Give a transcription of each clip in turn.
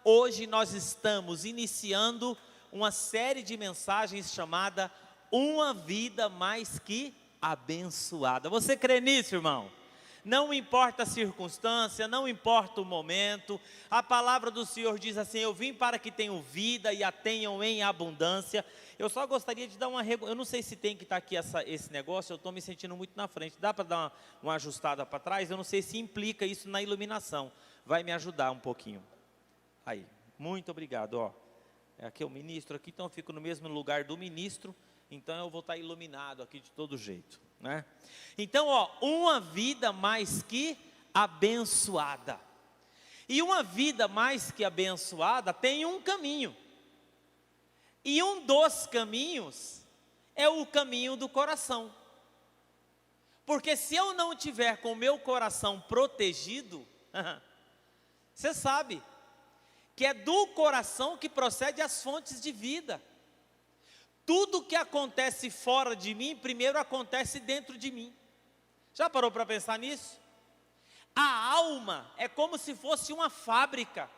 Hoje nós estamos iniciando uma série de mensagens chamada Uma Vida Mais Que Abençoada. Você crê nisso, irmão? Não importa a circunstância, não importa o momento, a palavra do Senhor diz assim: eu vim para que tenham vida e a tenham em abundância. Eu só gostaria de dar eu não sei se tem que estar aqui esse negócio, eu estou me sentindo muito na frente, dá para dar uma ajustada para trás? Eu não sei se implica isso na iluminação, vai me ajudar um pouquinho. Aí, muito obrigado, ó. Aqui é o ministro, aqui, então eu fico no mesmo lugar do ministro, então eu vou estar iluminado aqui de todo jeito, né? Então, ó, uma vida mais que abençoada. E uma vida mais que abençoada tem um caminho. E um dos caminhos é o caminho do coração. Porque se eu não tiver com o meu coração protegido, você sabe que é do coração que procede as fontes de vida. Tudo que acontece fora de mim, primeiro acontece dentro de mim. Já parou para pensar nisso? A alma é como se fosse uma fábrica,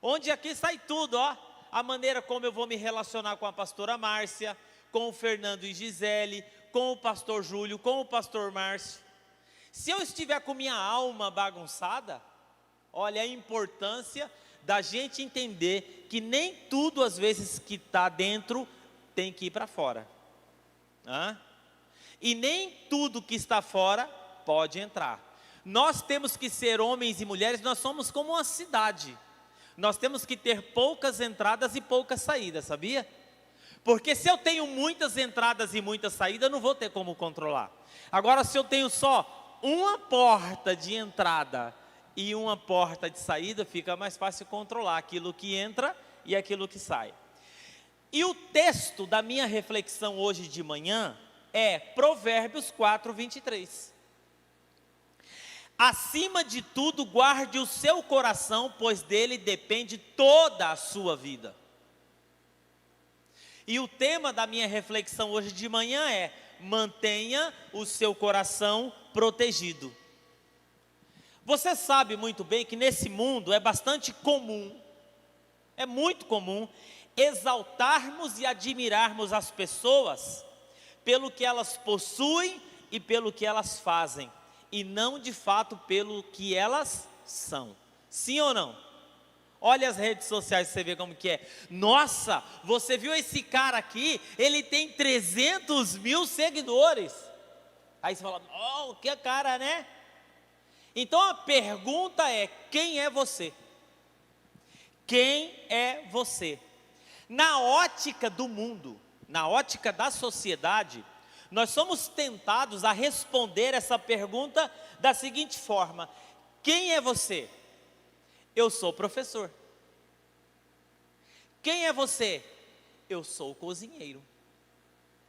onde aqui sai tudo, ó. A maneira como eu vou me relacionar com a pastora Márcia, com o Fernando e Gisele, com o pastor Júlio, com o pastor Márcio. Se eu estiver com minha alma bagunçada, olha a importância da gente entender que nem tudo às vezes que está dentro tem que ir para fora. E nem tudo que está fora pode entrar. Nós temos que ser homens e mulheres, nós somos como uma cidade. Nós temos que ter poucas entradas e poucas saídas, sabia? Porque se eu tenho muitas entradas e muitas saídas, eu não vou ter como controlar. Agora, se eu tenho só uma porta de entrada e uma porta de saída, fica mais fácil controlar aquilo que entra e aquilo que sai. E o texto da minha reflexão hoje de manhã é Provérbios 4, 23. Acima de tudo, guarde o seu coração, pois dele depende toda a sua vida. E o tema da minha reflexão hoje de manhã é: mantenha o seu coração protegido. Você sabe muito bem que nesse mundo é bastante comum, é muito comum, exaltarmos e admirarmos as pessoas pelo que elas possuem e pelo que elas fazem, e não de fato pelo que elas são. Sim ou não? Olha as redes sociais, você vê como que é. Nossa, você viu esse cara aqui? Ele tem 300 mil seguidores. Aí você fala: oh, que cara, né? Então a pergunta é: quem é você? Quem é você? Na ótica do mundo, na ótica da sociedade, nós somos tentados a responder essa pergunta da seguinte forma: quem é você? Eu sou professor. Quem é você? Eu sou cozinheiro.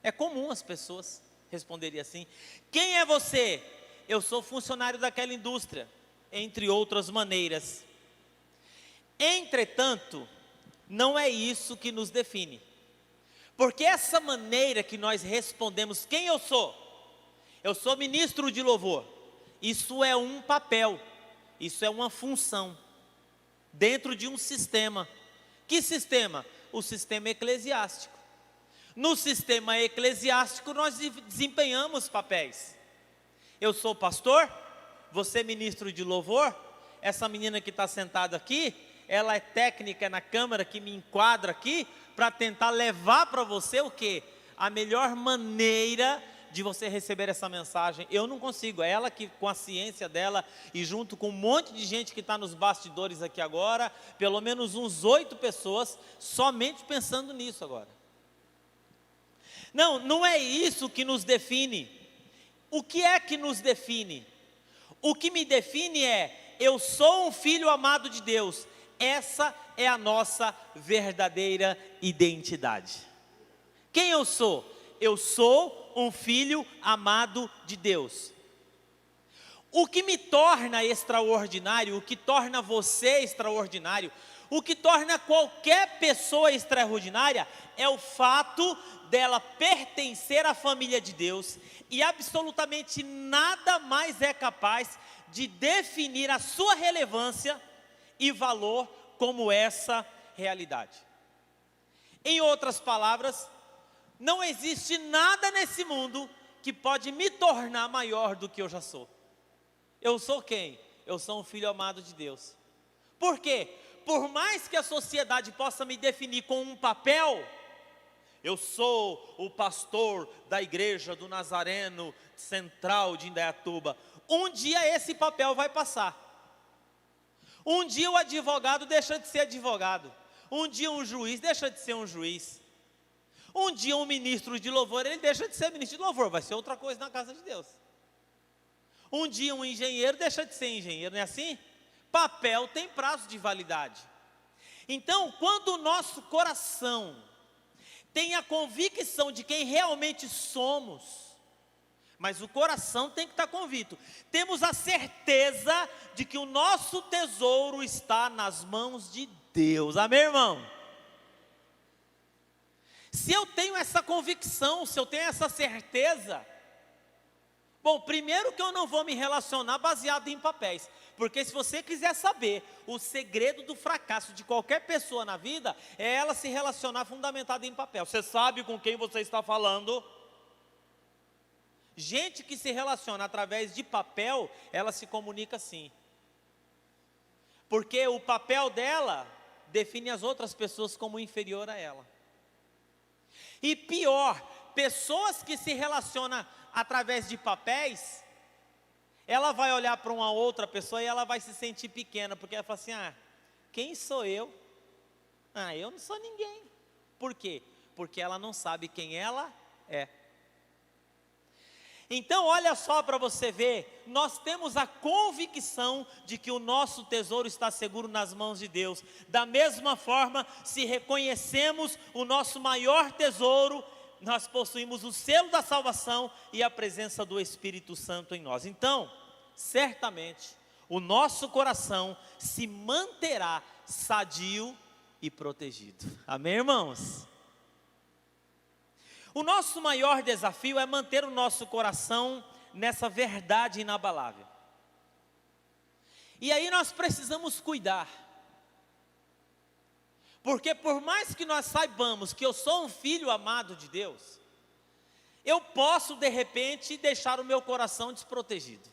É comum as pessoas responderem assim. Quem é você? Eu sou funcionário daquela indústria, entre outras maneiras. Entretanto, não é isso que nos define. Porque essa maneira que nós respondemos: quem eu sou? Eu sou ministro de louvor. Isso é um papel, isso é uma função, dentro de um sistema. Que sistema? O sistema eclesiástico. No sistema eclesiástico nós desempenhamos papéis. Eu sou pastor, você é ministro de louvor, essa menina que está sentada aqui, ela é técnica na câmera que me enquadra aqui, para tentar levar para você o quê? A melhor maneira de você receber essa mensagem. Eu não consigo, é ela que, com a ciência dela, e junto com um monte de gente que está nos bastidores aqui agora, pelo menos uns 8 pessoas, somente pensando nisso agora. Não é isso que nos define. O que é que nos define? O que me define é: eu sou um filho amado de Deus. Essa é a nossa verdadeira identidade. Quem eu sou? Eu sou um filho amado de Deus. O que me torna extraordinário, o que torna você extraordinário, o que torna qualquer pessoa extraordinária, é o fato dela pertencer à família de Deus, e absolutamente nada mais é capaz de definir a sua relevância e valor como essa realidade. Em outras palavras, não existe nada nesse mundo que pode me tornar maior do que eu já sou. Eu sou quem? Eu sou um filho amado de Deus. Por quê? Por mais que a sociedade possa me definir com um papel, eu sou o pastor da igreja do Nazareno Central de Indaiatuba. Um dia esse papel vai passar. Um dia o advogado deixa de ser advogado. Um dia um juiz deixa de ser um juiz. Um dia um ministro de louvor, ele deixa de ser ministro de louvor, vai ser outra coisa na casa de Deus. Um dia um engenheiro deixa de ser engenheiro, não é assim? Papel tem prazo de validade. Então, quando o nosso coração tem a convicção de quem realmente somos, mas o coração tem que estar convicto, temos a certeza de que o nosso tesouro está nas mãos de Deus, amém, irmão? Se eu tenho essa convicção, se eu tenho essa certeza, bom, primeiro que eu não vou me relacionar baseado em papéis, porque se você quiser saber o segredo do fracasso de qualquer pessoa na vida, é ela se relacionar fundamentada em papel. Você sabe com quem você está falando? Gente que se relaciona através de papel, ela se comunica assim. Porque o papel dela define as outras pessoas como inferior a ela. E pior, pessoas que se relacionam através de papéis, ela vai olhar para uma outra pessoa e ela vai se sentir pequena, porque ela fala assim, quem sou eu? Eu não sou ninguém. Por quê? Porque ela não sabe quem ela é. Então olha só para você ver, nós temos a convicção de que o nosso tesouro está seguro nas mãos de Deus. Da mesma forma, se reconhecemos o nosso maior tesouro, nós possuímos o selo da salvação e a presença do Espírito Santo em nós. Então, certamente, o nosso coração se manterá sadio e protegido. Amém, irmãos? O nosso maior desafio é manter o nosso coração nessa verdade inabalável. E aí nós precisamos cuidar. Porque por mais que nós saibamos que eu sou um filho amado de Deus, eu posso de repente deixar o meu coração desprotegido.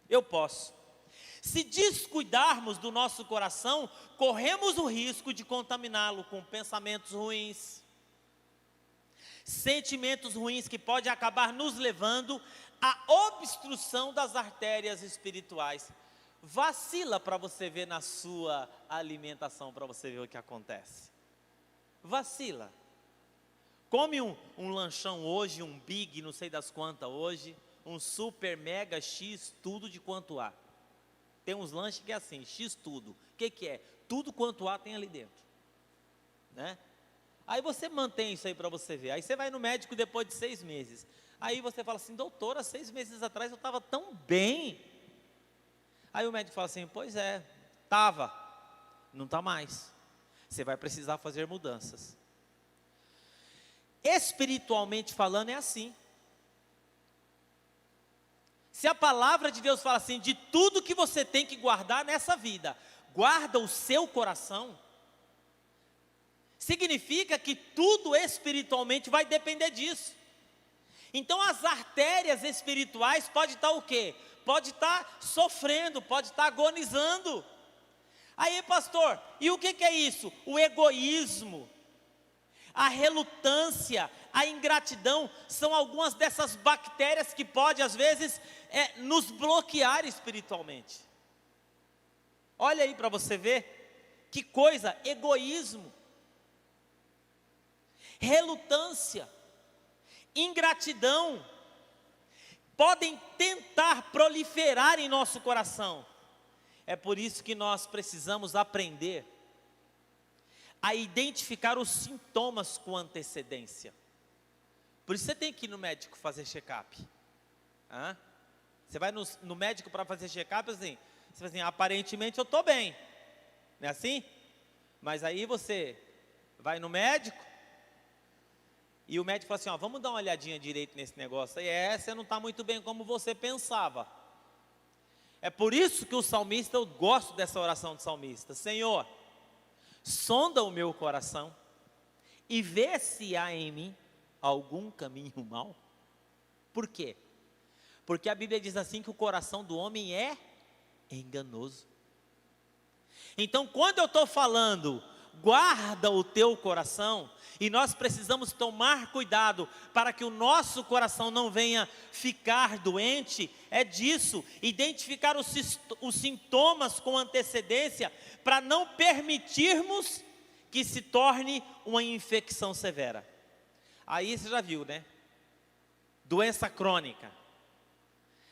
Eu posso. Se descuidarmos do nosso coração, corremos o risco de contaminá-lo com pensamentos ruins, sentimentos ruins que podem acabar nos levando à obstrução das artérias espirituais. Vacila para você ver na sua alimentação, para você ver o que acontece. Vacila. Come um lanchão hoje, um big, não sei das quantas hoje, um super, mega, x, tudo de quanto há. Tem uns lanches que é assim, x tudo. O que é? Tudo quanto há tem ali dentro. Né? Aí você mantém isso aí para você ver. Aí você vai no médico depois de 6 meses. Aí você fala assim, doutora, 6 meses atrás eu estava tão bem. Aí o médico fala assim, pois é, estava, não está mais. Você vai precisar fazer mudanças. Espiritualmente falando é assim. Se a palavra de Deus fala assim, de tudo que você tem que guardar nessa vida, guarda o seu coração, significa que tudo espiritualmente vai depender disso. Então as artérias espirituais podem estar o quê? Pode estar sofrendo, pode estar agonizando. Aí pastor, e o que é isso? O egoísmo, a relutância, a ingratidão, são algumas dessas bactérias que podem às vezes nos bloquear espiritualmente. Olha aí para você ver, que coisa, egoísmo, relutância, ingratidão, podem tentar proliferar em nosso coração. É por isso que nós precisamos aprender a identificar os sintomas com antecedência. Por isso você tem que ir no médico fazer check-up. Você vai no médico para fazer check-up assim, você fala assim, aparentemente eu estou bem, não é assim? Mas aí você vai no médico, e o médico fala assim, vamos dar uma olhadinha direito nesse negócio aí, você não está muito bem como você pensava. É por isso que o salmista, eu gosto dessa oração do salmista, Senhor, sonda o meu coração e vê se há em mim algum caminho mau. Por quê? Porque a Bíblia diz assim que o coração do homem é enganoso. Então, quando eu estou falando, guarda o teu coração, e nós precisamos tomar cuidado para que o nosso coração não venha ficar doente, é disso, identificar os sintomas com antecedência, para não permitirmos que se torne uma infecção severa. Aí você já viu, né? Doença crônica.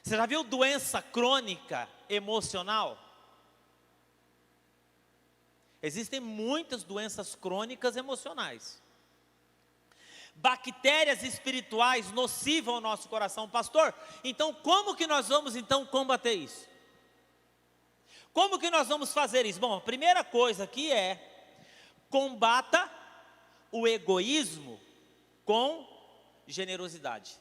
Você já viu doença crônica emocional? Existem muitas doenças crônicas emocionais. Bactérias espirituais nocivas ao nosso coração. Pastor, então como que nós vamos então combater isso? Como que nós vamos fazer isso? Bom, a primeira coisa aqui é: combata o egoísmo com generosidade.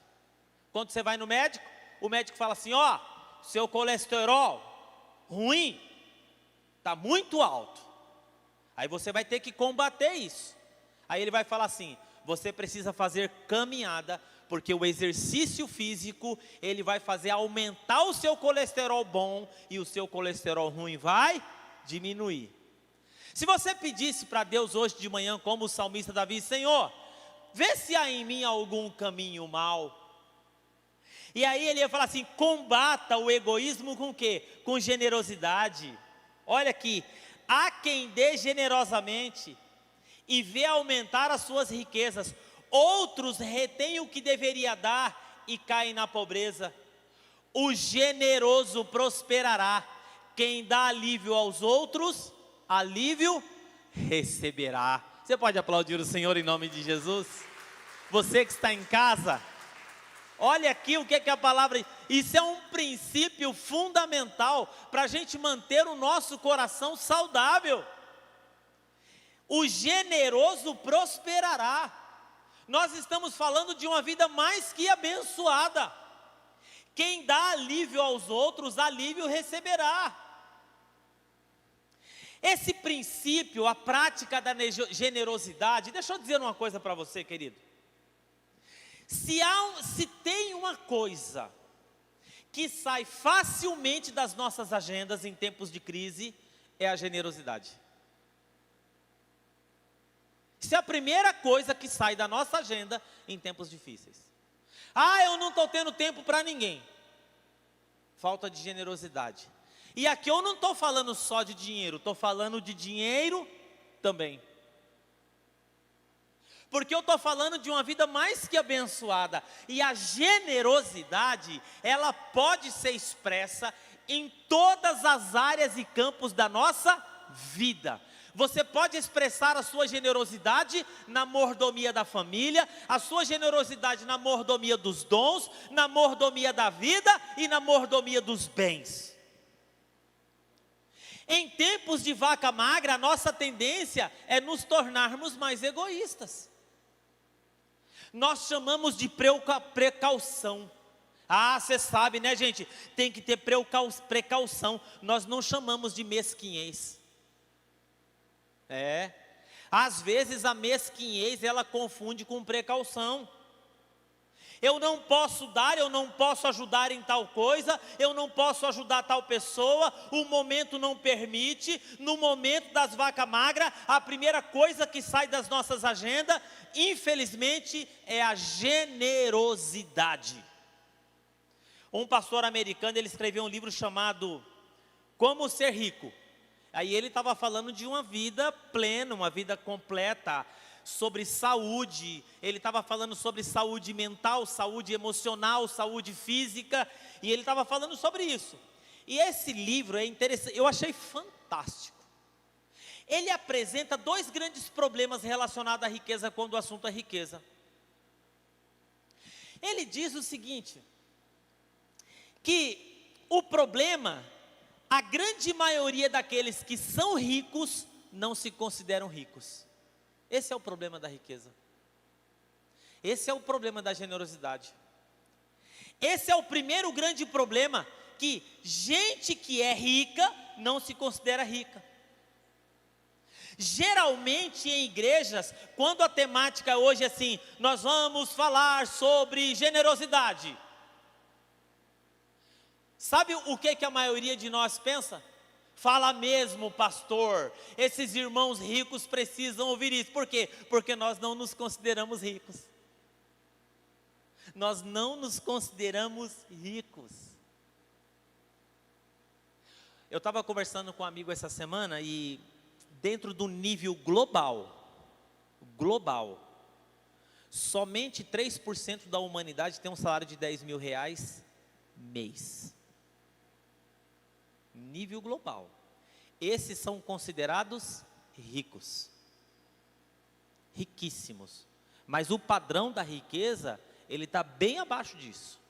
Quando você vai no médico, o médico fala assim: ó, seu colesterol ruim está muito alto. Aí você vai ter que combater isso. Aí ele vai falar assim: você precisa fazer caminhada, porque o exercício físico, ele vai fazer aumentar o seu colesterol bom, e o seu colesterol ruim vai diminuir. Se você pedisse para Deus hoje de manhã, como o salmista Davi: Senhor, vê se há em mim algum caminho mau. E aí ele ia falar assim: combata o egoísmo com o quê? Com generosidade. Olha aqui: há quem dê generosamente e vê aumentar as suas riquezas, outros retêm o que deveria dar e caem na pobreza. O generoso prosperará, quem dá alívio aos outros, alívio receberá. Você pode aplaudir o Senhor em nome de Jesus? Você que está em casa, olha aqui o que é a palavra. Isso é um princípio fundamental para a gente manter o nosso coração saudável. O generoso prosperará. Nós estamos falando de uma vida mais que abençoada. Quem dá alívio aos outros, alívio receberá. Esse princípio, a prática da generosidade, deixa eu dizer uma coisa para você, querido. Se tem uma coisa que sai facilmente das nossas agendas em tempos de crise, é a generosidade. Isso é a primeira coisa que sai da nossa agenda em tempos difíceis. Ah, eu não estou tendo tempo para ninguém. Falta de generosidade. E aqui eu não estou falando só de dinheiro, estou falando de dinheiro também. Porque eu estou falando de uma vida mais que abençoada. E a generosidade, ela pode ser expressa em todas as áreas e campos da nossa vida. Você pode expressar a sua generosidade na mordomia da família, a sua generosidade na mordomia dos dons, na mordomia da vida e na mordomia dos bens. Em tempos de vaca magra, a nossa tendência é nos tornarmos mais egoístas. Nós chamamos de precaução. Ah, você sabe, né, gente? Tem que ter precaução. Nós não chamamos de mesquinhez. Às vezes a mesquinhez ela confunde com precaução. Eu não posso dar, eu não posso ajudar em tal coisa, eu não posso ajudar tal pessoa, o momento não permite. No momento das vacas magras, a primeira coisa que sai das nossas agendas, infelizmente, é a generosidade. Um pastor americano, ele escreveu um livro chamado Como Ser Rico. Aí ele estava falando de uma vida plena, uma vida completa, sobre saúde. Ele estava falando sobre saúde mental, saúde emocional, saúde física, e ele estava falando sobre isso. E esse livro é interessante, eu achei fantástico. Ele apresenta dois grandes problemas relacionados à riqueza quando o assunto é riqueza. Ele diz o seguinte, que o problema, a grande maioria daqueles que são ricos não se consideram ricos. Esse é o problema da riqueza. Esse é o problema da generosidade. Esse é o primeiro grande problema, que gente que é rica não se considera rica. Geralmente em igrejas, quando a temática hoje é assim, nós vamos falar sobre generosidade. Sabe o que a maioria de nós pensa? Fala mesmo, pastor, esses irmãos ricos precisam ouvir isso. Por quê? Porque nós não nos consideramos ricos. Nós não nos consideramos ricos. Eu estava conversando com um amigo essa semana e dentro do nível global, somente 3% da humanidade tem um salário de 10 mil reais mês. Nível global. Esses são considerados ricos. Riquíssimos. Mas o padrão da riqueza, ele está bem abaixo disso.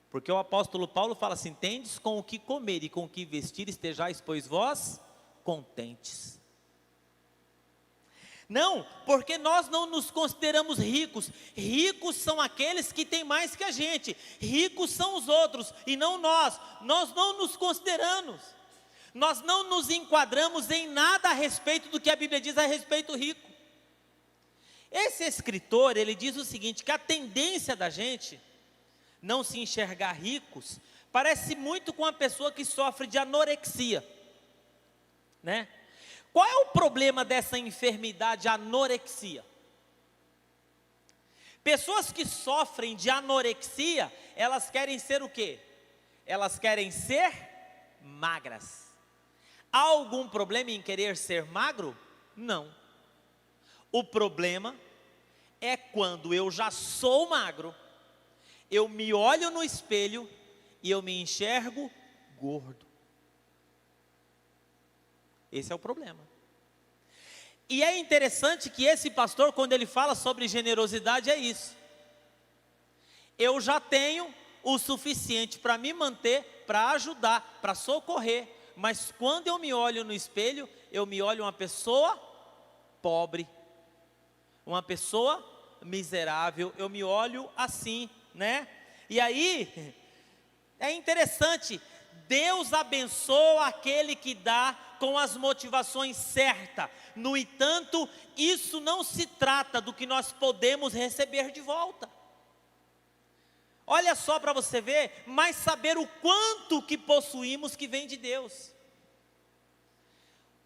Porque o apóstolo Paulo fala assim: tendes com o que comer e com o que vestir, estejais, pois vós contentes. Não, porque nós não nos consideramos ricos. Ricos são aqueles que têm mais que a gente. Ricos são os outros e não nós. Nós não nos consideramos. Nós não nos enquadramos em nada a respeito do que a Bíblia diz a respeito do rico. Esse escritor, ele diz o seguinte, que a tendência da gente não se enxergar ricos parece muito com a pessoa que sofre de anorexia, né? Qual é o problema dessa enfermidade, anorexia? Pessoas que sofrem de anorexia, elas querem ser o quê? Elas querem ser magras. Há algum problema em querer ser magro? Não. O problema é quando eu já sou magro, eu me olho no espelho e eu me enxergo gordo. Esse é o problema. E é interessante que esse pastor, quando ele fala sobre generosidade, é isso. Eu já tenho o suficiente para me manter, para ajudar, para socorrer. Mas quando eu me olho no espelho, eu me olho uma pessoa pobre, uma pessoa miserável, eu me olho assim, né? E aí, é interessante, Deus abençoa aquele que dá com as motivações certas. No entanto, isso não se trata do que nós podemos receber de volta. Olha só para você ver, mas saber o quanto que possuímos que vem de Deus.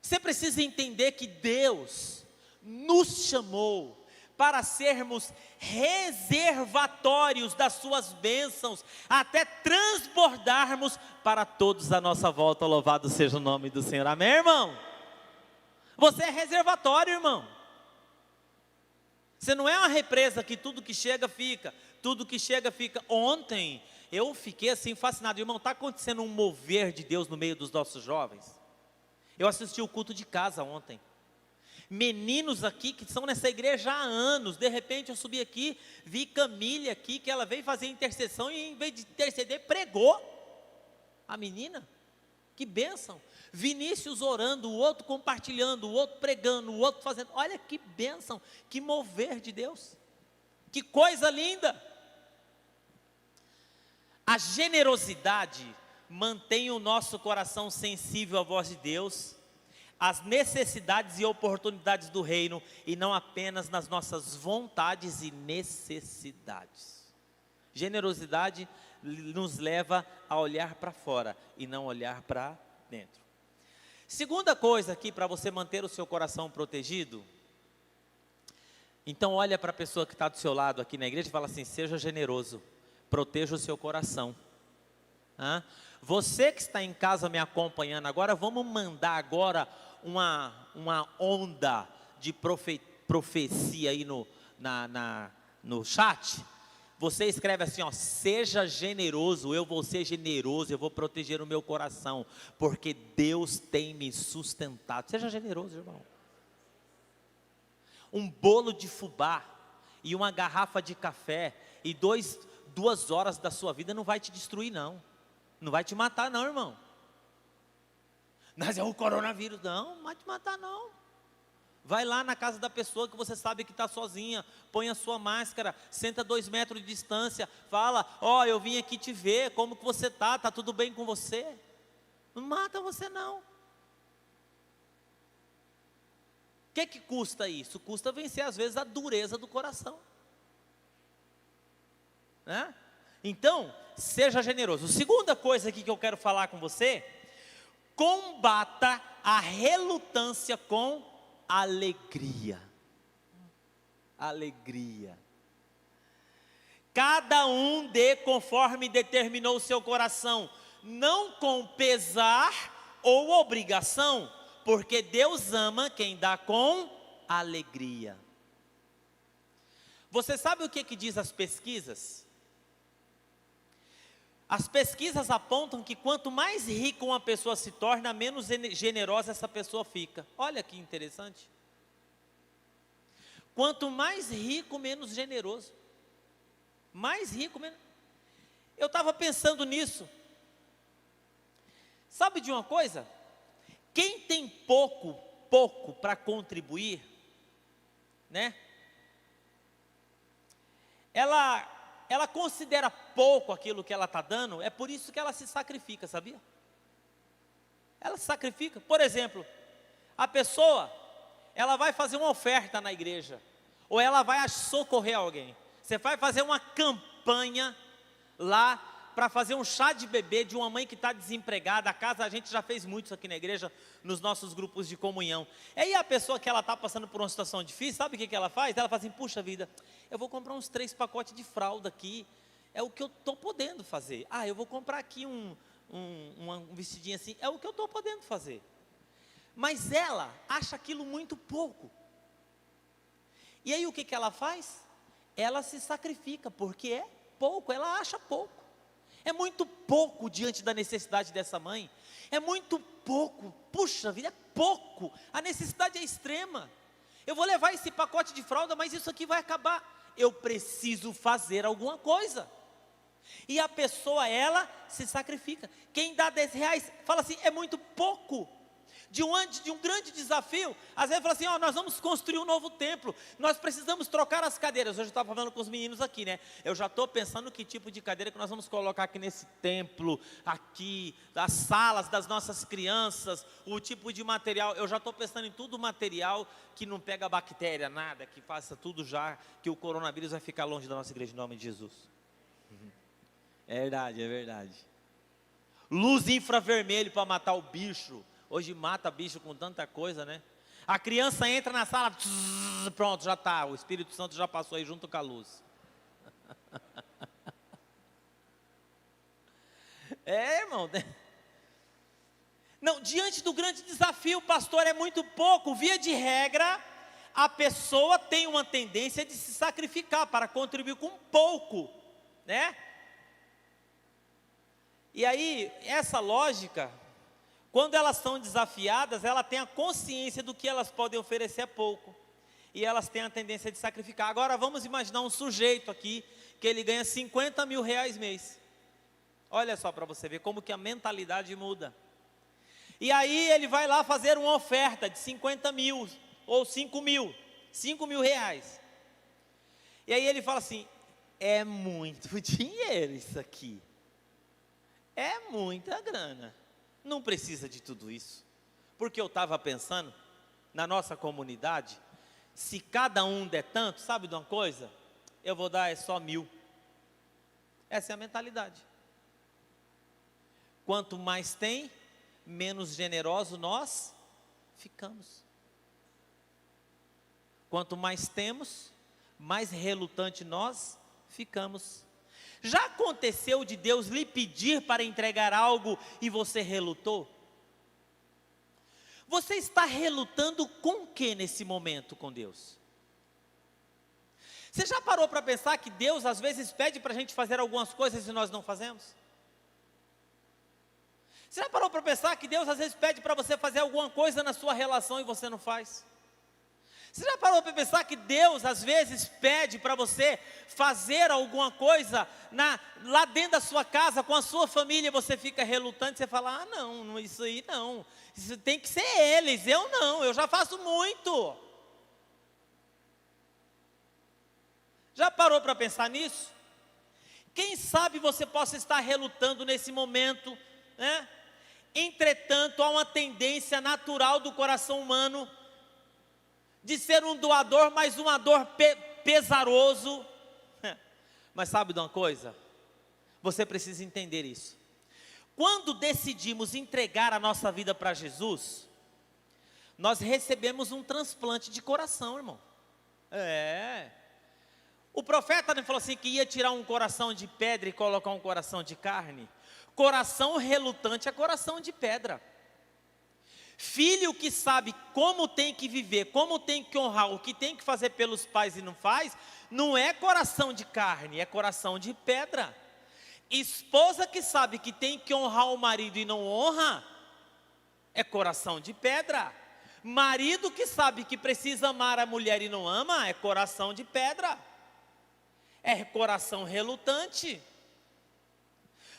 Você precisa entender que Deus nos chamou para sermos reservatórios das suas bênçãos, até transbordarmos para todos à nossa volta. Louvado seja o nome do Senhor, amém, irmão? Você é reservatório, irmão. Você não é uma represa que tudo que chega fica, tudo que chega fica. Ontem eu fiquei assim fascinado, irmão, está acontecendo um mover de Deus no meio dos nossos jovens. Eu assisti o culto de casa ontem. Meninos aqui que são nessa igreja há anos, de repente eu subi aqui, vi Camille aqui, que ela veio fazer intercessão e em vez de interceder, pregou. A menina, que bênção. Vinícius orando, o outro compartilhando, o outro pregando, o outro fazendo. Olha que bênção, que mover de Deus. Que coisa linda. A generosidade mantém o nosso coração sensível à voz de Deus, as necessidades e oportunidades do reino, e não apenas nas nossas vontades e necessidades. Generosidade nos leva a olhar para fora e não olhar para dentro. Segunda coisa aqui para você manter o seu coração protegido. Então olha para a pessoa que está do seu lado aqui na igreja e fala assim: seja generoso, proteja o seu coração. Você que está em casa me acompanhando agora, vamos mandar agora uma onda de profecia aí no chat. Você escreve assim, ó: seja generoso, eu vou ser generoso, eu vou proteger o meu coração, porque Deus tem me sustentado. Seja generoso, irmão. Um bolo de fubá e uma garrafa de café e 2 horas da sua vida não vai te destruir, não. Não vai te matar, não, irmão. Mas é o coronavírus. Não vai te matar, não. Vai lá na casa da pessoa que você sabe que está sozinha, põe a sua máscara, senta 2 metros de distância, fala: ó, eu vim aqui te ver, como que você está tudo bem com você? Não mata você, não. que custa isso? Custa vencer às vezes a dureza do coração, né? Então, seja generoso. Segunda coisa aqui que eu quero falar com você: combata a relutância com alegria. Alegria. Cada um dê conforme determinou o seu coração, não com pesar ou obrigação, porque Deus ama quem dá com alegria. Você sabe o que diz as pesquisas? As pesquisas apontam que quanto mais rica uma pessoa se torna, menos generosa essa pessoa fica. Olha que interessante. Quanto mais rico, menos generoso. Mais rico, menos... Eu estava pensando nisso. Sabe de uma coisa? Quem tem pouco para contribuir, né? Ela considera pouco aquilo que ela está dando, é por isso que ela se sacrifica, sabia? Ela se sacrifica. Por exemplo, a pessoa, ela vai fazer uma oferta na igreja, ou ela vai socorrer alguém. Você vai fazer uma campanha lá para fazer um chá de bebê de uma mãe que está desempregada. A gente já fez muito isso aqui na igreja, nos nossos grupos de comunhão. E aí a pessoa que ela está passando por uma situação difícil, sabe o que ela faz? Ela fala assim: puxa vida, eu vou comprar uns 3 pacotes de fralda aqui, é o que eu estou podendo fazer. Eu vou comprar aqui um vestidinho assim, é o que eu estou podendo fazer. Mas ela acha aquilo muito pouco. E aí o que ela faz? Ela se sacrifica, porque é pouco, ela acha pouco. É muito pouco diante da necessidade dessa mãe. É muito pouco, puxa vida, é pouco. A necessidade é extrema. Eu vou levar esse pacote de fralda, mas isso aqui vai acabar. Eu preciso fazer alguma coisa. E a pessoa, ela se sacrifica. Quem dá 10 reais, fala assim, é muito pouco. De um grande desafio, às vezes fala assim, nós vamos construir um novo templo, nós precisamos trocar as cadeiras. Hoje eu estava falando com os meninos aqui, né? Eu já estou pensando que tipo de cadeira que nós vamos colocar aqui nesse templo, aqui, das salas das nossas crianças, o tipo de material. Eu já estou pensando em tudo material que não pega bactéria, nada, que faça tudo já, que o coronavírus vai ficar longe da nossa igreja, em nome de Jesus. É verdade, é verdade. Luz infravermelho para matar o bicho. Hoje mata bicho com tanta coisa, né? A criança entra na sala, pronto, já está. O Espírito Santo já passou aí junto com a luz. Irmão. Não, diante do grande desafio, pastor, é muito pouco. Via de regra, a pessoa tem uma tendência de se sacrificar para contribuir com pouco, né? E aí, essa lógica, quando elas são desafiadas, ela tem a consciência do que elas podem oferecer é pouco. E elas têm a tendência de sacrificar. Agora vamos imaginar um sujeito aqui, que ele ganha 50 mil reais mês. Olha só para você ver como que a mentalidade muda. E aí ele vai lá fazer uma oferta de 50 mil, ou 5 mil reais. E aí ele fala assim, é muito dinheiro isso aqui. É muita grana. Não precisa de tudo isso, porque eu estava pensando, na nossa comunidade, se cada um der tanto, sabe de uma coisa? Eu vou dar só 1.000, essa é a mentalidade. Quanto mais tem, menos generoso nós ficamos. Quanto mais temos, mais relutante nós ficamos. Já aconteceu de Deus lhe pedir para entregar algo e você relutou? Você está relutando com o que nesse momento com Deus? Você já parou para pensar que Deus às vezes pede para a gente fazer algumas coisas e nós não fazemos? Você já parou para pensar que Deus às vezes pede para você fazer alguma coisa na sua relação e você não faz? Você já parou para pensar que Deus às vezes pede para você fazer alguma coisa lá dentro da sua casa, com a sua família, e você fica relutante, você fala, não, isso aí não, isso tem que ser eles, eu não, eu já faço muito. Já parou para pensar nisso? Quem sabe você possa estar relutando nesse momento, né? Entretanto, há uma tendência natural do coração humano de ser um doador, mas um doador pesaroso. Mas sabe de uma coisa? Você precisa entender isso. Quando decidimos entregar a nossa vida para Jesus, nós recebemos um transplante de coração, irmão. O profeta não falou assim que ia tirar um coração de pedra e colocar um coração de carne? Coração relutante é coração de pedra. Filho que sabe como tem que viver, como tem que honrar, o que tem que fazer pelos pais e não faz, não é coração de carne, é coração de pedra. Esposa que sabe que tem que honrar o marido e não honra, é coração de pedra. Marido que sabe que precisa amar a mulher e não ama, é coração de pedra. É coração relutante.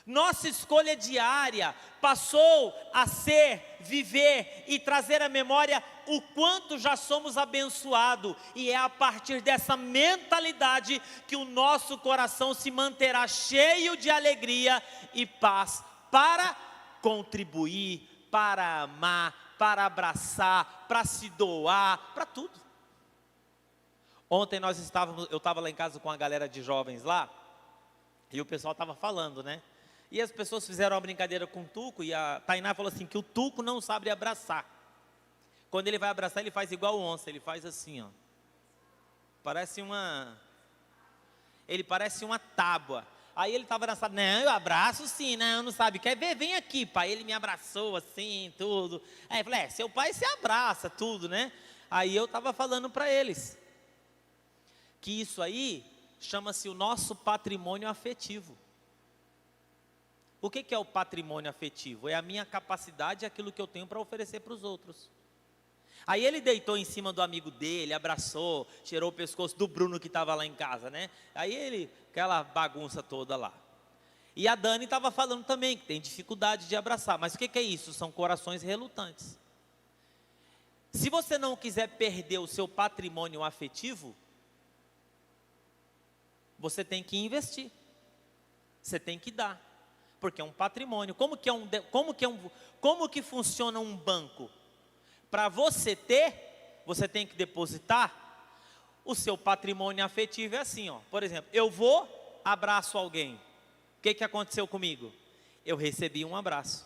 Nossa escolha diária passou a ser, viver e trazer à memória o quanto já somos abençoados. E é a partir dessa mentalidade que o nosso coração se manterá cheio de alegria e paz para contribuir, para amar, para abraçar, para se doar, para tudo. Ontem eu estava lá em casa com a galera de jovens lá, e o pessoal estava falando, né? E as pessoas fizeram uma brincadeira com o Tuco, e a Tainá falou assim, que o Tuco não sabe abraçar. Quando ele vai abraçar, ele faz igual onça, ele faz assim, ó. Ele parece uma tábua. Aí ele estava abraçado, não, eu abraço sim, não sabe, quer ver, vem aqui, pai. Ele me abraçou assim, tudo. Aí eu falei, seu pai se abraça, tudo, né? Aí eu estava falando para eles, que isso aí chama-se o nosso patrimônio afetivo. O que é o patrimônio afetivo? É a minha capacidade, aquilo que eu tenho para oferecer para os outros. Aí ele deitou em cima do amigo dele, abraçou, cheirou o pescoço do Bruno que estava lá em casa, né? Aí aquela bagunça toda lá. E a Dani estava falando também que tem dificuldade de abraçar. Mas o que é isso? São corações relutantes. Se você não quiser perder o seu patrimônio afetivo, você tem que investir. Você tem que dar. Porque é um patrimônio. Como que funciona um banco? Para você ter, você tem que depositar. O seu patrimônio afetivo é assim, ó. Por exemplo, eu vou, abraço alguém. O que aconteceu comigo? Eu recebi um abraço.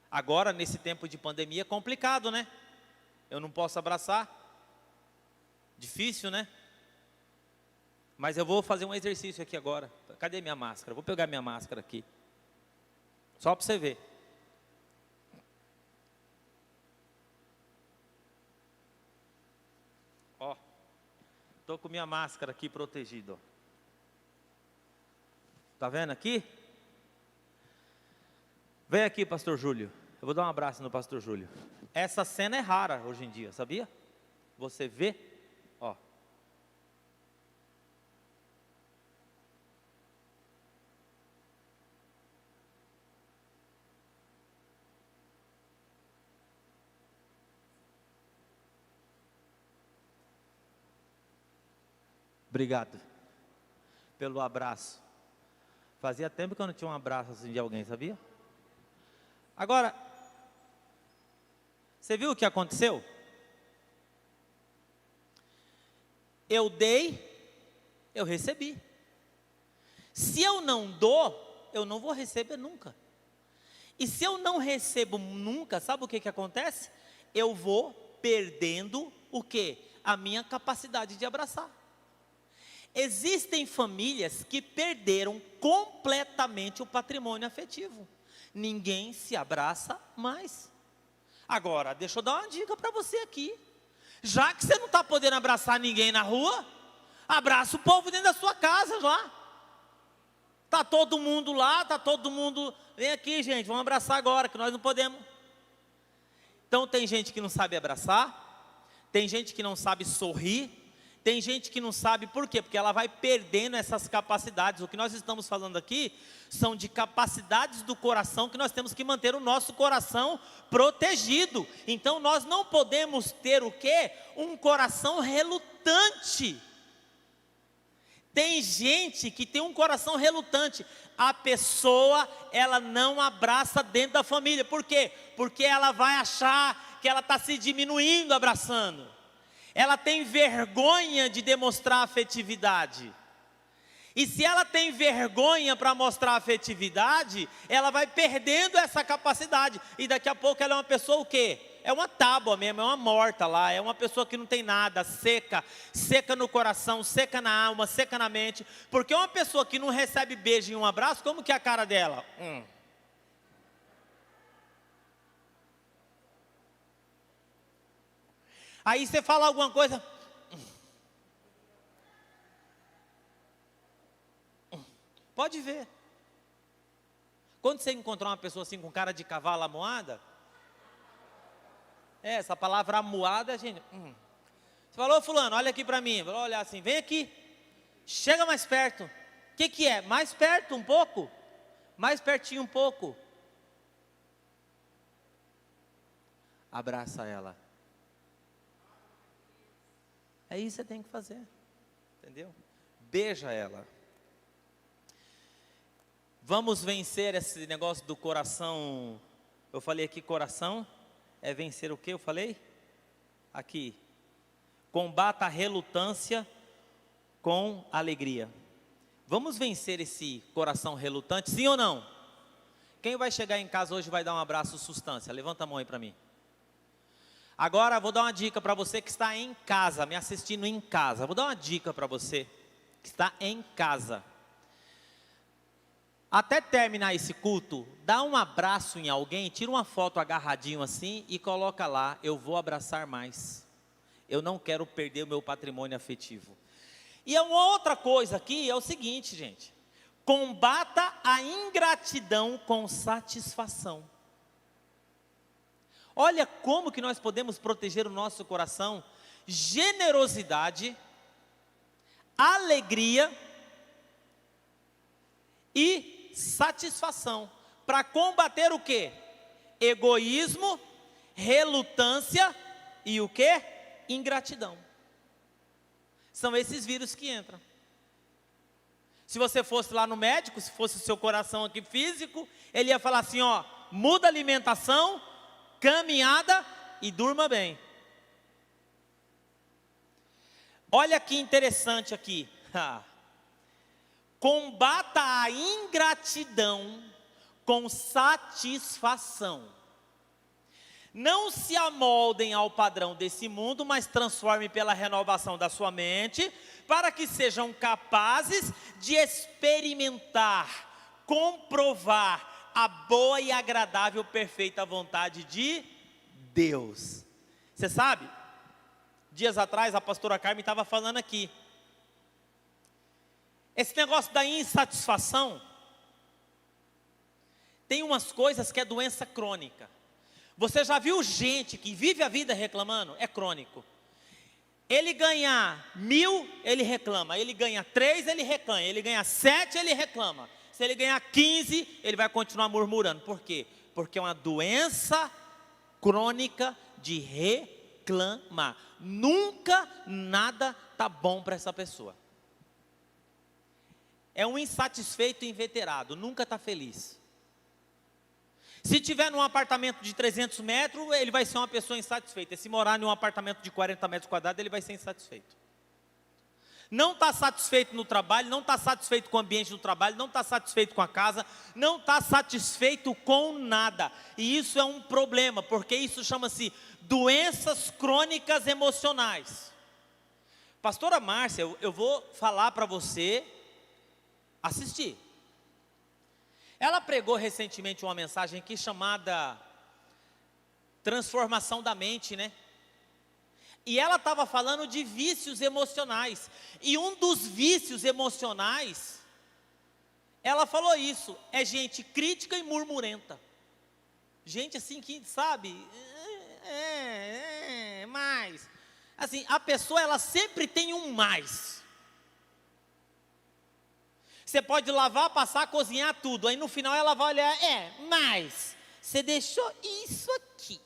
Agora, nesse tempo de pandemia, é complicado, né? Eu não posso abraçar. Difícil, né? Mas eu vou fazer um exercício aqui agora. Cadê minha máscara? Vou pegar minha máscara aqui. Só para você ver. Ó. Estou com minha máscara aqui protegida. Tá vendo aqui? Vem aqui, pastor Júlio. Eu vou dar um abraço no pastor Júlio. Essa cena é rara hoje em dia, sabia? Você vê? Ó. Obrigado pelo abraço. Fazia tempo que eu não tinha um abraço assim de alguém, sabia? Agora, você viu o que aconteceu? Eu dei, eu recebi. Se eu não dou, eu não vou receber nunca. E se eu não recebo nunca, sabe o que acontece? Eu vou perdendo o quê? A minha capacidade de abraçar. Existem famílias que perderam completamente o patrimônio afetivo. Ninguém se abraça mais. Agora, deixa eu dar uma dica para você aqui. Já que você não está podendo abraçar ninguém na rua, abraça o povo dentro da sua casa lá. Está todo mundo lá, está todo mundo... Vem aqui, gente, vamos abraçar agora, que nós não podemos. Então, tem gente que não sabe abraçar, tem gente que não sabe sorrir, tem gente que não sabe por quê, porque ela vai perdendo essas capacidades. O que nós estamos falando aqui são de capacidades do coração, que nós temos que manter o nosso coração protegido. Então nós não podemos ter o quê? Um coração relutante. Tem gente que tem um coração relutante. A pessoa, ela não abraça dentro da família. Por quê? Porque ela vai achar que ela está se diminuindo abraçando. Ela tem vergonha de demonstrar afetividade. E se ela tem vergonha para mostrar afetividade, ela vai perdendo essa capacidade. E daqui a pouco ela é uma pessoa o quê? É uma tábua mesmo, é uma morta lá, é uma pessoa que não tem nada, seca, seca no coração, seca na alma, seca na mente. Porque uma pessoa que não recebe beijo e um abraço, como que é a cara dela? Aí você fala alguma coisa, pode ver. Quando você encontrar uma pessoa assim com cara de cavalo amuada, essa palavra amuada, gente. Você falou, fulano, olha aqui para mim. Falou, olha assim, vem aqui. Chega mais perto. O que é? Mais perto um pouco? Mais pertinho um pouco. Abraça ela. É isso que você tem que fazer. Entendeu? Beija ela. Vamos vencer esse negócio do coração. Eu falei aqui coração. É vencer o que eu falei? Aqui. Combata a relutância com alegria. Vamos vencer esse coração relutante, sim ou não? Quem vai chegar em casa hoje vai dar um abraço substância? Levanta a mão aí para mim. Agora vou dar uma dica para você que está em casa, me assistindo em casa. Vou dar uma dica para você que está em casa. Até terminar esse culto, dá um abraço em alguém, tira uma foto agarradinho assim e coloca lá, eu vou abraçar mais. Eu não quero perder o meu patrimônio afetivo. E é uma outra coisa aqui, é o seguinte, gente. Combata a ingratidão com satisfação. Olha como que nós podemos proteger o nosso coração. Generosidade, alegria e satisfação, para combater o que? Egoísmo, relutância e o que? Ingratidão. São esses vírus que entram. Se você fosse lá no médico, se fosse o seu coração aqui físico, ele ia falar assim, ó, muda a alimentação, caminhada e durma bem. Olha que interessante aqui. Combata a ingratidão com satisfação. Não se amoldem ao padrão desse mundo, mas transformem pela renovação da sua mente, para que sejam capazes de experimentar, comprovar a boa e agradável, perfeita vontade de Deus. Você sabe, dias atrás a pastora Carmen estava falando aqui, esse negócio da insatisfação, tem umas coisas que é doença crônica. Você já viu gente que vive a vida reclamando? É crônico. Ele ganha 1.000, ele reclama. Ele ganha 3, ele reclama. Ele ganha 7, ele reclama. Se ele ganhar 15, ele vai continuar murmurando. Por quê? Porque é uma doença crônica de reclamar. Nunca nada está bom para essa pessoa. É um insatisfeito inveterado, nunca está feliz. Se tiver num apartamento de 300 metros, ele vai ser uma pessoa insatisfeita. Se morar num apartamento de 40 metros quadrados, ele vai ser insatisfeito. Não está satisfeito no trabalho, não está satisfeito com o ambiente do trabalho, não está satisfeito com a casa, não está satisfeito com nada. E isso é um problema, porque isso chama-se doenças crônicas emocionais. Pastora Márcia, eu vou falar para você assistir. Ela pregou recentemente uma mensagem aqui chamada Transformação da Mente, né? E ela estava falando de vícios emocionais. E um dos vícios emocionais, ela falou isso, é gente crítica e murmurenta. Gente assim que, sabe, mais. Assim, a pessoa, ela sempre tem um mais. Você pode lavar, passar, cozinhar tudo. Aí no final ela vai olhar, mas você deixou isso aqui.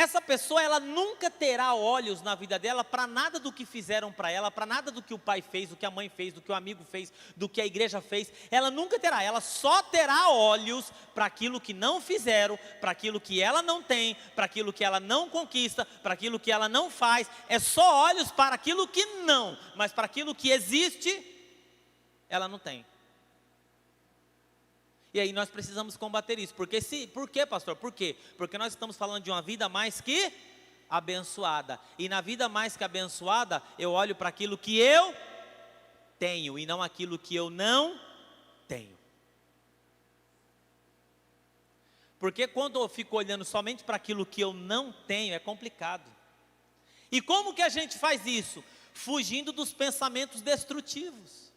Essa pessoa, ela nunca terá olhos na vida dela para nada do que fizeram para ela, para nada do que o pai fez, do que a mãe fez, do que o amigo fez, do que a igreja fez. Ela nunca terá, ela só terá olhos para aquilo que não fizeram, para aquilo que ela não tem, para aquilo que ela não conquista, para aquilo que ela não faz. É só olhos para aquilo que não, mas para aquilo que existe, ela não tem. E aí nós precisamos combater isso. Por quê, pastor? Por quê? Porque nós estamos falando de uma vida mais que abençoada. E na vida mais que abençoada, eu olho para aquilo que eu tenho e não aquilo que eu não tenho. Porque quando eu fico olhando somente para aquilo que eu não tenho, é complicado. E como que a gente faz isso? Fugindo dos pensamentos destrutivos.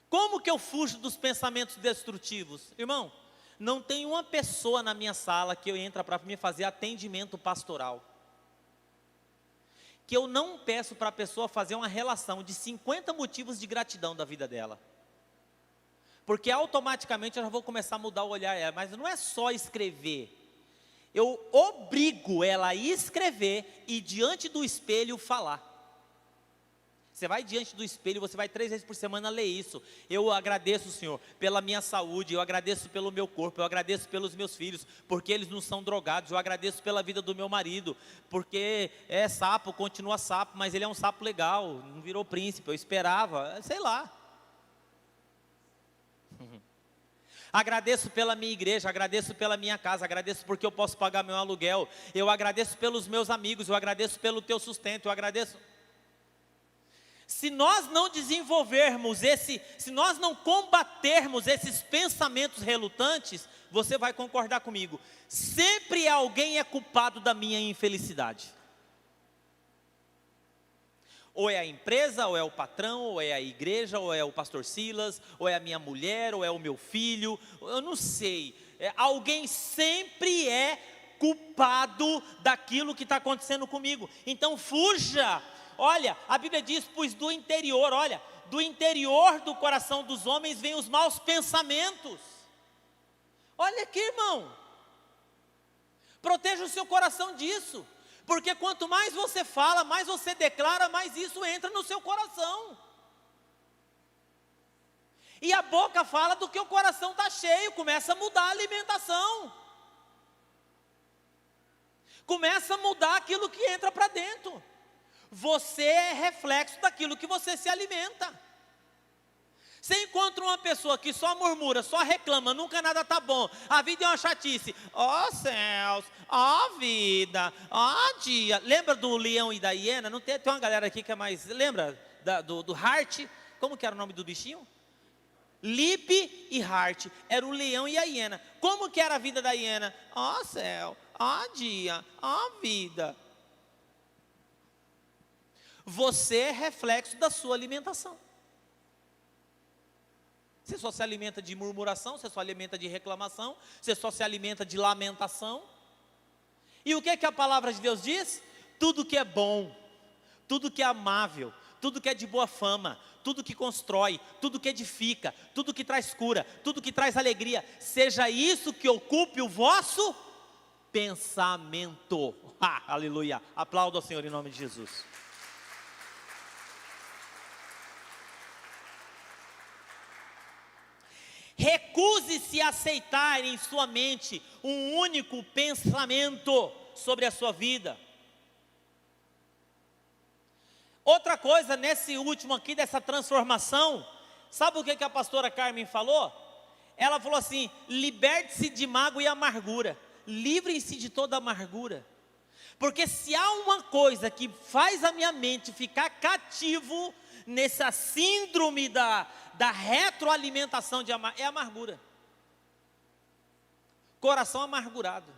Como que eu fujo dos pensamentos destrutivos? Irmão, não tem uma pessoa na minha sala que eu entre para me fazer atendimento pastoral, que eu não peço para a pessoa fazer uma relação de 50 motivos de gratidão da vida dela. Porque automaticamente eu já vou começar a mudar o olhar dela. Mas não é só escrever. Eu obrigo ela a escrever e diante do espelho falar. Você vai diante do espelho, você vai 3 vezes por semana ler isso. Eu agradeço, Senhor, pela minha saúde, eu agradeço pelo meu corpo, eu agradeço pelos meus filhos, porque eles não são drogados, eu agradeço pela vida do meu marido, porque é sapo, continua sapo, mas ele é um sapo legal, não virou príncipe, eu esperava, sei lá. Agradeço pela minha igreja, agradeço pela minha casa, agradeço porque eu posso pagar meu aluguel, eu agradeço pelos meus amigos, eu agradeço pelo teu sustento, eu agradeço. Se nós não desenvolvermos se nós não combatermos esses pensamentos relutantes, você vai concordar comigo, sempre alguém é culpado da minha infelicidade. Ou é a empresa, ou é o patrão, ou é a igreja, ou é o pastor Silas, ou é a minha mulher, ou é o meu filho, eu não sei. Alguém sempre é culpado daquilo que está acontecendo comigo. Então fuja. Olha, a Bíblia diz, pois do interior do coração dos homens vêm os maus pensamentos. Olha aqui, irmão. Proteja o seu coração disso. Porque quanto mais você fala, mais você declara, mais isso entra no seu coração. E a boca fala do que o coração está cheio, começa a mudar a alimentação. Começa a mudar aquilo que entra para dentro. Você é reflexo daquilo que você se alimenta. Você encontra uma pessoa que só murmura, só reclama, nunca nada está bom, a vida é uma chatice. Ó céus, ó vida, ó dia. Lembra do leão e da hiena? Não tem uma galera aqui que é mais... Lembra do Hart? Como que era o nome do bichinho? Lipe e Hart. Era o leão e a hiena. Como que era a vida da hiena? Ó céu, ó dia, ó vida. Você é reflexo da sua alimentação. Você só se alimenta de murmuração, você só alimenta de reclamação, você só se alimenta de lamentação. E o que é que a palavra de Deus diz? Tudo que é bom, tudo que é amável, tudo que é de boa fama, tudo que constrói, tudo que edifica, tudo que traz cura, tudo que traz alegria, seja isso que ocupe o vosso pensamento. Aleluia. Aplauda ao Senhor em nome de Jesus. Recuse-se a aceitar em sua mente um único pensamento sobre a sua vida. Outra coisa, nesse último aqui, dessa transformação, sabe o que a pastora Carmen falou? Ela falou assim, liberte-se de mágoa e amargura, livrem-se de toda amargura. Porque se há uma coisa que faz a minha mente ficar cativo nessa síndrome da retroalimentação é a amargura. Coração amargurado.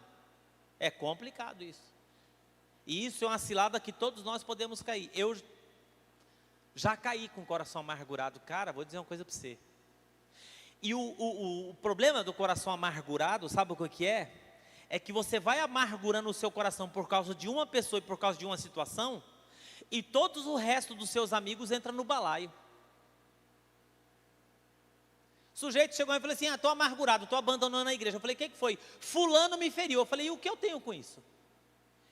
É complicado isso. E isso é uma cilada que todos nós podemos cair. Eu já caí com o coração amargurado. Cara, vou dizer uma coisa para você. E o problema do coração amargurado, sabe o que é? É que você vai amargurando o seu coração por causa de uma pessoa e por causa de uma situação, e todos o resto dos seus amigos entram no balaio. O sujeito chegou e falou assim, estou amargurado, estou abandonando a igreja. Eu falei, o que foi? Fulano me feriu. Eu falei, e o que eu tenho com isso?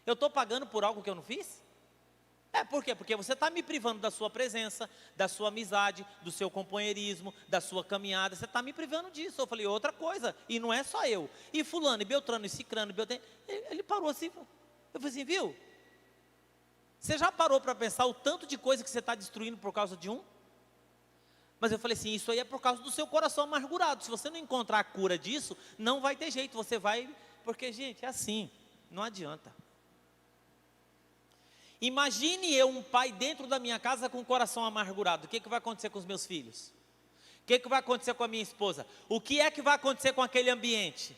Eu estou pagando por algo que eu não fiz? Por quê? Porque você está me privando da sua presença, da sua amizade, do seu companheirismo, da sua caminhada, você está me privando disso. Eu falei, outra coisa, e não é só eu. E fulano, e Beltrano, e Cicrano, e Beltrano, ele parou assim, eu falei assim, viu? Você já parou para pensar o tanto de coisa que você está destruindo por causa de um? Mas eu falei assim, isso aí é por causa do seu coração amargurado. Se você não encontrar a cura disso, não vai ter jeito, você vai, porque gente, é assim, não adianta. Imagine eu, um pai dentro da minha casa com o coração amargurado, o que vai acontecer com os meus filhos? O que vai acontecer com a minha esposa? O que é que vai acontecer com aquele ambiente?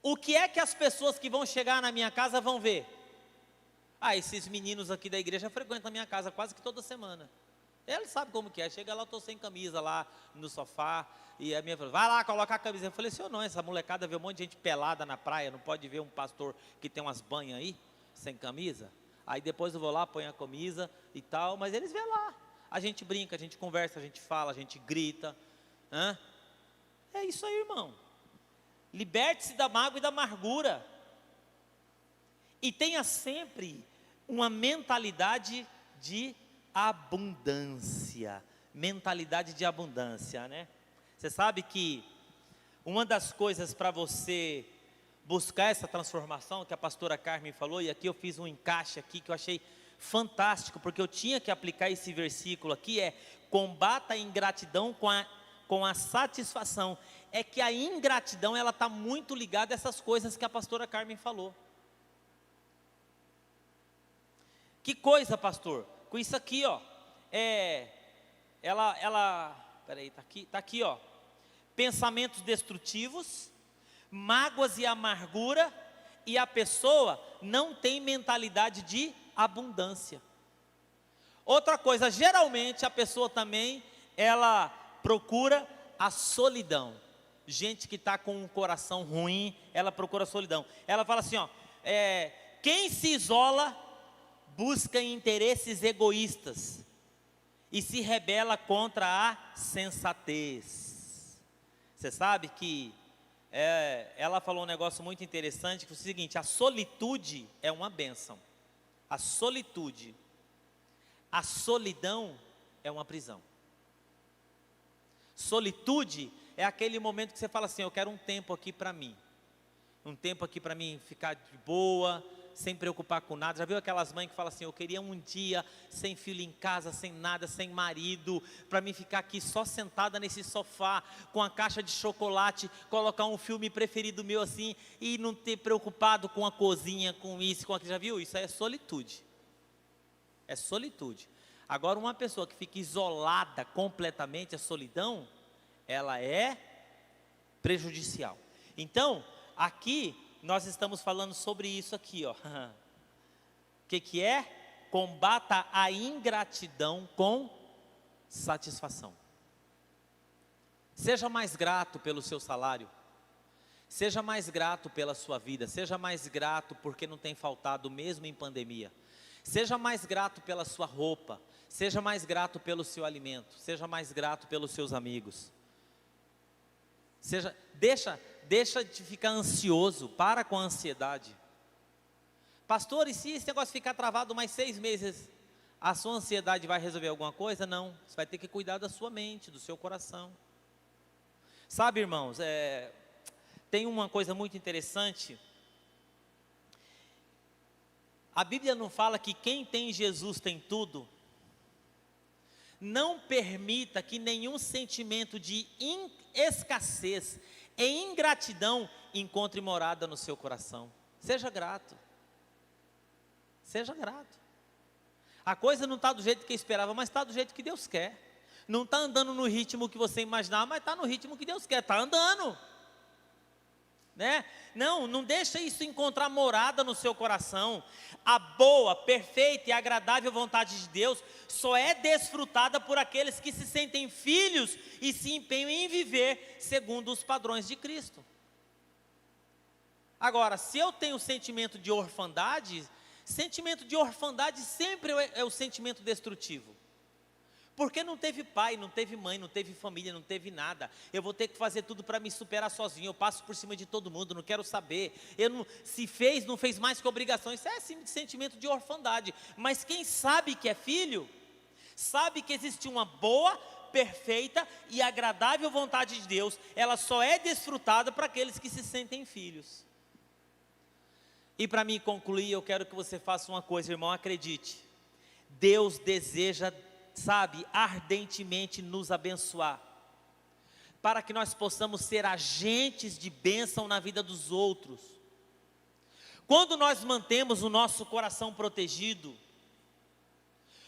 O que é que as pessoas que vão chegar na minha casa vão ver? Esses meninos aqui da igreja frequentam a minha casa quase que toda semana. Ele sabe como que é, chega lá, eu estou sem camisa lá no sofá, e a minha falou, vai lá, coloca a camisa. Eu falei, senhor, não, essa molecada vê um monte de gente pelada na praia, não pode ver um pastor que tem umas banhas aí, sem camisa? Aí depois eu vou lá, ponho a camisa e tal, mas eles vê lá, a gente brinca, a gente conversa, a gente fala, a gente grita, é isso aí, irmão. Liberte-se da mágoa e da amargura, e tenha sempre uma mentalidade de abundância, mentalidade de abundância, né? Você sabe que uma das coisas para você buscar essa transformação que a pastora Carmen falou, e aqui eu fiz um encaixe aqui que eu achei fantástico, porque eu tinha que aplicar esse versículo aqui, combata a ingratidão com a satisfação. É que a ingratidão, ela está muito ligada a essas coisas que a pastora Carmen falou. Que coisa, pastor? Com isso aqui, ó, peraí, tá aqui, ó, pensamentos destrutivos, mágoas e amargura, e a pessoa não tem mentalidade de abundância. Outra coisa, geralmente a pessoa também, ela procura a solidão. Gente que está com um coração ruim, ela procura a solidão. Ela fala assim, ó, quem se isola busca interesses egoístas e se rebela contra a sensatez. Você sabe que ela falou um negócio muito interessante, que é o seguinte, a solitude é uma bênção. A solitude, a solidão é uma prisão. Solitude é aquele momento que você fala assim, eu quero um tempo aqui para mim. Um tempo aqui para mim ficar de boa, sem preocupar com nada. Já viu aquelas mães que falam assim, eu queria um dia sem filho em casa, sem nada, sem marido, para mim ficar aqui só sentada nesse sofá, com a caixa de chocolate, colocar um filme preferido meu assim, e não ter preocupado com a cozinha, com isso, com aquilo. Já viu? Isso aí é solitude. É solitude. Agora, uma pessoa que fica isolada completamente, a solidão, ela é prejudicial. Então, aqui, nós estamos falando sobre isso aqui, ó. O que é? Combata a ingratidão com satisfação. Seja mais grato pelo seu salário. Seja mais grato pela sua vida. Seja mais grato porque não tem faltado mesmo em pandemia. Seja mais grato pela sua roupa. Seja mais grato pelo seu alimento. Seja mais grato pelos seus amigos. Deixa de ficar ansioso, para com a ansiedade. Pastor, e se esse negócio ficar travado mais 6 meses, a sua ansiedade vai resolver alguma coisa? Não, você vai ter que cuidar da sua mente, do seu coração. Sabe, irmãos, tem uma coisa muito interessante. A Bíblia não fala que quem tem Jesus tem tudo? Não permita que nenhum sentimento de escassez e ingratidão encontre morada no seu coração. Seja grato. Seja grato. A coisa não está do jeito que eu esperava, mas está do jeito que Deus quer. Não está andando no ritmo que você imaginava, mas está no ritmo que Deus quer. Está andando. Né? Não deixa isso encontrar morada no seu coração. A boa, perfeita e agradável vontade de Deus só é desfrutada por aqueles que se sentem filhos e se empenham em viver segundo os padrões de Cristo. Agora, se eu tenho sentimento de orfandade sempre é o sentimento destrutivo. Porque não teve pai, não teve mãe, não teve família, não teve nada. Eu vou ter que fazer tudo para me superar sozinho. Eu passo por cima de todo mundo, não quero saber. Se fez, não fez mais que obrigação. Isso é sim sentimento de orfandade. Mas quem sabe que é filho, sabe que existe uma boa, perfeita e agradável vontade de Deus. Ela só é desfrutada para aqueles que se sentem filhos. E para mim concluir, eu quero que você faça uma coisa, irmão, acredite. Deus deseja, sabe, ardentemente nos abençoar, para que nós possamos ser agentes de bênção na vida dos outros. Quando nós mantemos o nosso coração protegido,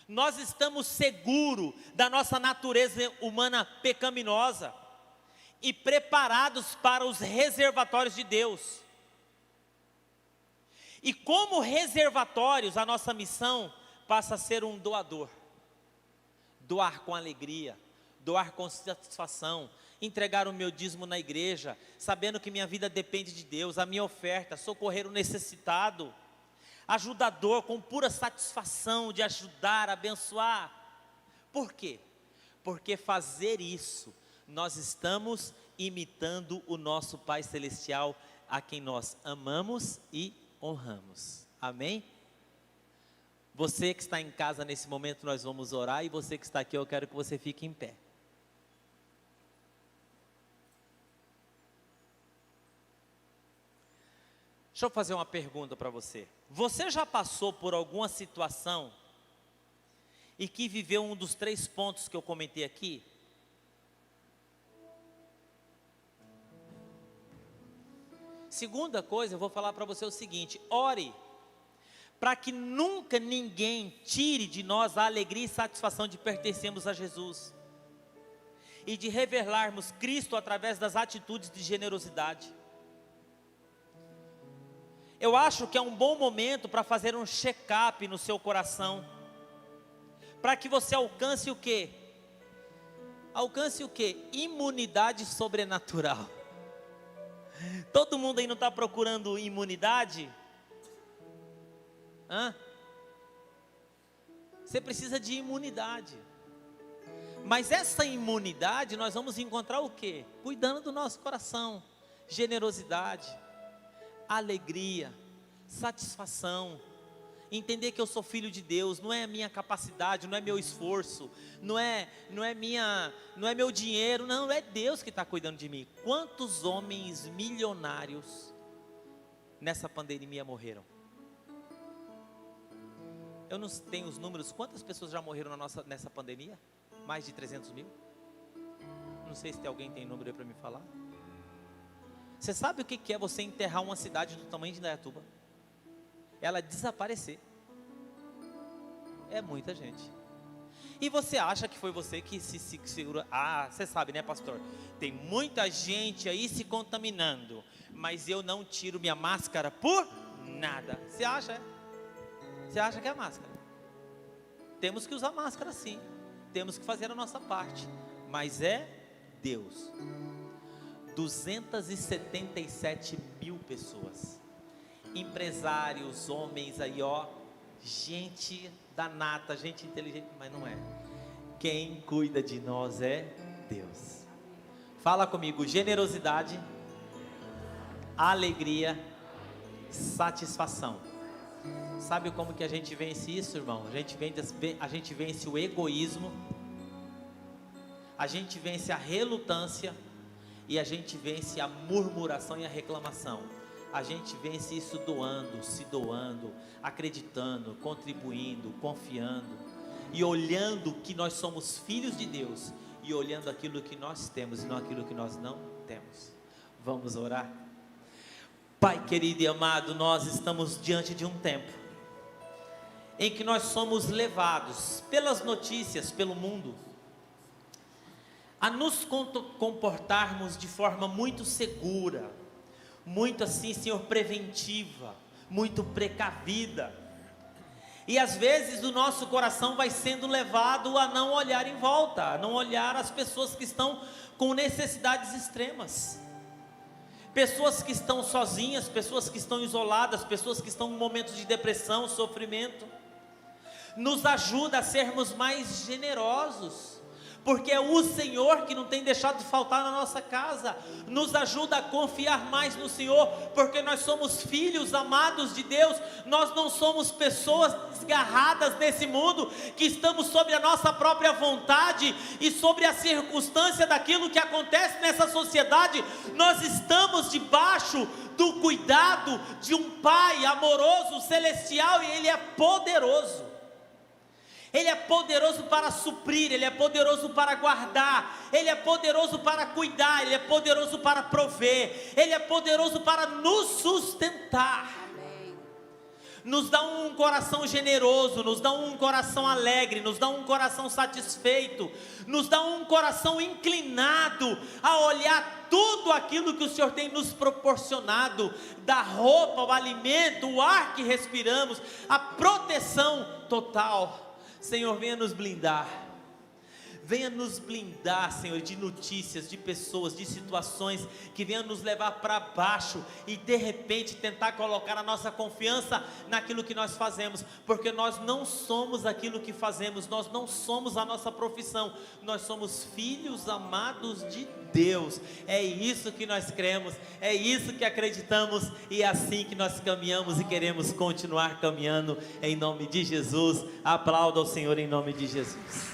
nós estamos seguros da nossa natureza humana pecaminosa e preparados para os reservatórios de Deus. E como reservatórios, a nossa missão passa a ser um doador. Doar com alegria, doar com satisfação, entregar o meu dízimo na igreja, sabendo que minha vida depende de Deus, a minha oferta, socorrer o necessitado, ajudador com pura satisfação de ajudar, abençoar. Por quê? Porque fazer isso, nós estamos imitando o nosso Pai Celestial, a quem nós amamos e honramos. Amém? Você que está em casa nesse momento, nós vamos orar, e você que está aqui, eu quero que você fique em pé. Deixa eu fazer uma pergunta para você. Você já passou por alguma situação e que viveu um dos 3 pontos que eu comentei aqui? Segunda coisa, eu vou falar para você o seguinte: ore para que nunca ninguém tire de nós a alegria e satisfação de pertencermos a Jesus e de revelarmos Cristo através das atitudes de generosidade. Eu acho que é um bom momento para fazer um check-up no seu coração, para que você alcance o quê? Alcance o quê? Imunidade sobrenatural. Todo mundo aí não está procurando imunidade? Você precisa de imunidade. Mas essa imunidade nós vamos encontrar o quê? Cuidando do nosso coração. Generosidade, alegria, satisfação. Entender que eu sou filho de Deus, não é a minha capacidade, não é meu esforço, não é meu dinheiro, não, é Deus que está cuidando de mim. Quantos homens milionários nessa pandemia morreram? Eu não tenho os números, quantas pessoas já morreram nessa pandemia? Mais de 300 mil? Não sei se alguém tem número aí para me falar. Você sabe o que é você enterrar uma cidade do tamanho de Indaiatuba? Ela desaparecer. É muita gente. E você acha que foi você que se segura? Ah, você sabe, né, pastor? Tem muita gente aí se contaminando, mas eu não tiro minha máscara por nada. Você acha, é? Você acha que é a máscara? Temos que usar máscara sim, temos que fazer a nossa parte, mas é Deus. 277 mil pessoas, empresários, homens aí ó, gente da nata, gente inteligente, mas não é. Quem cuida de nós é Deus. Fala comigo: generosidade, alegria, satisfação. Sabe como que a gente vence isso, irmão? A gente vence o egoísmo, a gente vence a relutância e a gente vence a murmuração e a reclamação. A gente vence isso doando, se doando, acreditando, contribuindo, confiando e olhando que nós somos filhos de Deus e olhando aquilo que nós temos e não aquilo que nós não temos. Vamos orar? Pai querido e amado, nós estamos diante de um tempo em que nós somos levados pelas notícias, pelo mundo, a nos comportarmos de forma muito segura, muito assim, Senhor, preventiva, muito precavida. E às vezes o nosso coração vai sendo levado a não olhar em volta, a não olhar as pessoas que estão com necessidades extremas. Pessoas que estão sozinhas, pessoas que estão isoladas, pessoas que estão em momentos de depressão, sofrimento. nos ajuda a sermos mais generosos, porque é o Senhor que não tem deixado de faltar na nossa casa. Nos ajuda a confiar mais no Senhor, porque nós somos filhos amados de Deus. Nós não somos pessoas desgarradas nesse mundo, que estamos sobre a nossa própria vontade e sobre a circunstância daquilo que acontece nessa sociedade. Nós estamos debaixo do cuidado de um Pai amoroso, celestial, e Ele é poderoso. Ele é poderoso para suprir, Ele é poderoso para guardar, Ele é poderoso para cuidar, Ele é poderoso para prover, Ele é poderoso para nos sustentar. Amém. Nos dá um coração generoso, nos dá um coração alegre, nos dá um coração satisfeito, nos dá um coração inclinado a olhar tudo aquilo que o Senhor tem nos proporcionado, da roupa, o alimento, o ar que respiramos, a proteção total. Senhor, venha nos blindar, Senhor, de notícias, de pessoas, de situações que venham nos levar para baixo e de repente tentar colocar a nossa confiança naquilo que nós fazemos, porque nós não somos aquilo que fazemos, nós não somos a nossa profissão, nós somos filhos amados de Deus. É isso que nós cremos, é isso que acreditamos, e é assim que nós caminhamos e queremos continuar caminhando em nome de Jesus. Aplauda ao Senhor em nome de Jesus.